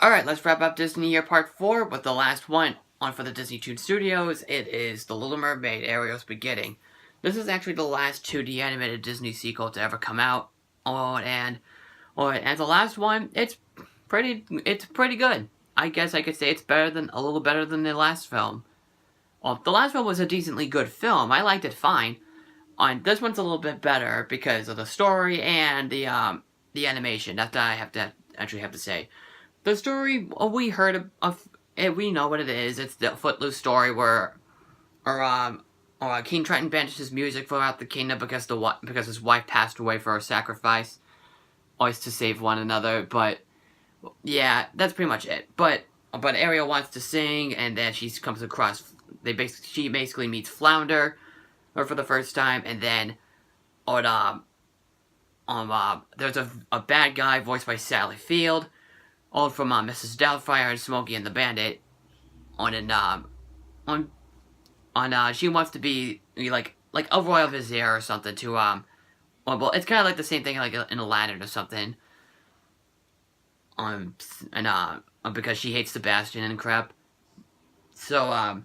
Alright, let's wrap up Disney Year Part 4 with the last one on for the DisneyToons Studios. It is The Little Mermaid, Ariel's Beginning. This is actually the last 2D animated Disney sequel to ever come out. And the last one, it's pretty good. I guess I could say it's a little better than the last film. Well, the last film was a decently good film. I liked it fine. This one's a little bit better because of the story and the animation. That's what I have to say. The story, we heard of we know what it is. It's the Footloose story where King Triton banished his music throughout the kingdom because his wife passed away for a sacrifice, always to save one another. But yeah, that's pretty much it. But Ariel wants to sing, and then she comes across. She basically meets Flounder, for the first time, and then there's a bad guy voiced by Sally Field. All from Mrs. Doubtfire and Smokey and the Bandit. She wants to be like a royal vizier or something to well, it's kind of like the same thing like in Aladdin or something. Because she hates Sebastian and crap. So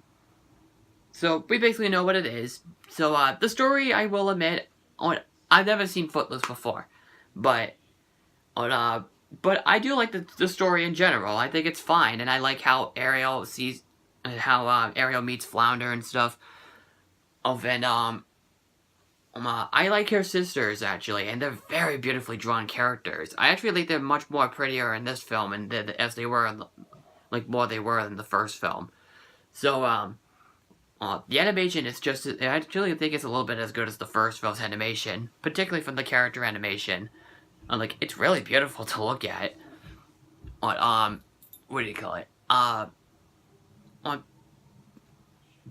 we basically know what it is. So the story, I will admit, I've never seen Footloose before, but I do like the story in general. I think it's fine, and I like how Ariel Ariel meets Flounder and stuff. I like her sisters actually, and they're very beautifully drawn characters. I actually think they're much more prettier in this film, and as they were in the first film. So the animation is I actually think it's a little bit as good as the first film's animation, particularly from the character animation. It's really beautiful to look at. What do you call it?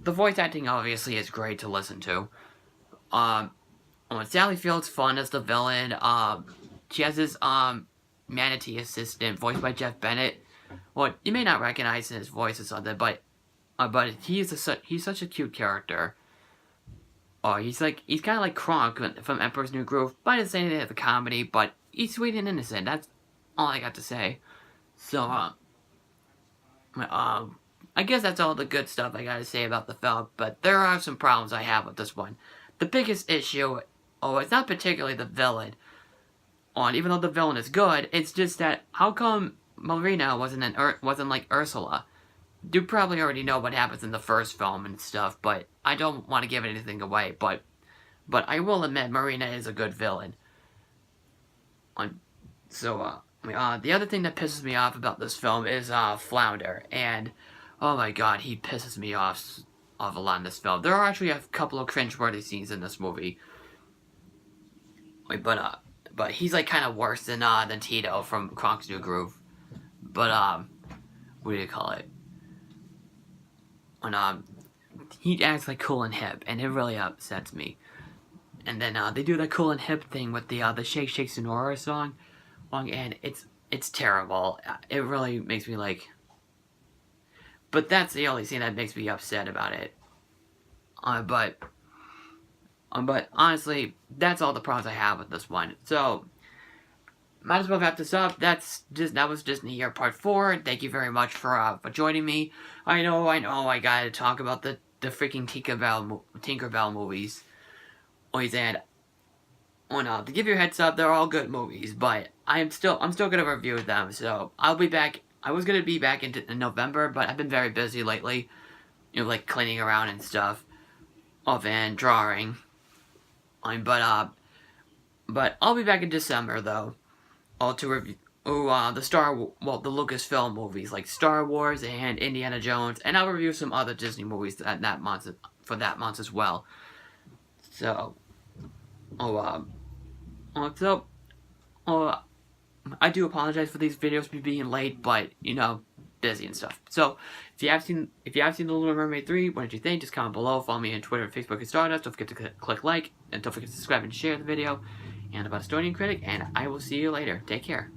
The voice acting obviously is great to listen to. Sally Field's fun as the villain. She has this manatee assistant voiced by Jeff Bennett. Well, you may not recognize his voice or something, but he's such a cute character. He's kind of like Kronk from Emperor's New Groove. But I didn't say anything of the comedy, but he's sweet and innocent. That's all I got to say. So, I guess that's all the good stuff I gotta say about the film, but there are some problems I have with this one. The biggest issue, it's not particularly the villain. Even though the villain is good, it's just that, how come Marina wasn't like Ursula? You probably already know what happens in the first film and stuff, but I don't want to give anything away, but I will admit Marina is a good villain. The other thing that pisses me off about this film is Flounder, and oh my god, he pisses me off a lot in this film. There are actually a couple of cringe-worthy scenes in this movie, but he's kind of worse than Tito from Kronk's New Groove. But what do you call it? He acts cool and hip, and it really upsets me. And then they do the cool and hip thing with the Shake Shake Sonora song, and it's terrible. It really makes me but that's the only thing that makes me upset about it. But honestly, that's all the problems I have with this one. So, might as well wrap this up. That was Disney Year Part 4. Thank you very much for joining me. I know, I gotta talk about the freaking Tinkerbell movies. To give you a heads up, they're all good movies, but I'm still gonna review them. So I'll be back. I was gonna be back in November, but I've been very busy lately. Cleaning around and stuff, and drawing. But I'll be back in December though. To review the Lucasfilm movies like Star Wars and Indiana Jones, and I'll review some other Disney movies that month as well. So, I do apologize for these videos being late, but busy and stuff. So, if you have seen The Little Mermaid 3, what did you think? Just comment below. Follow me on Twitter, Facebook, and Stardust. Don't forget to click like, and don't forget to subscribe and share the video. And the Bostonian Critic, and I will see you later. Take care.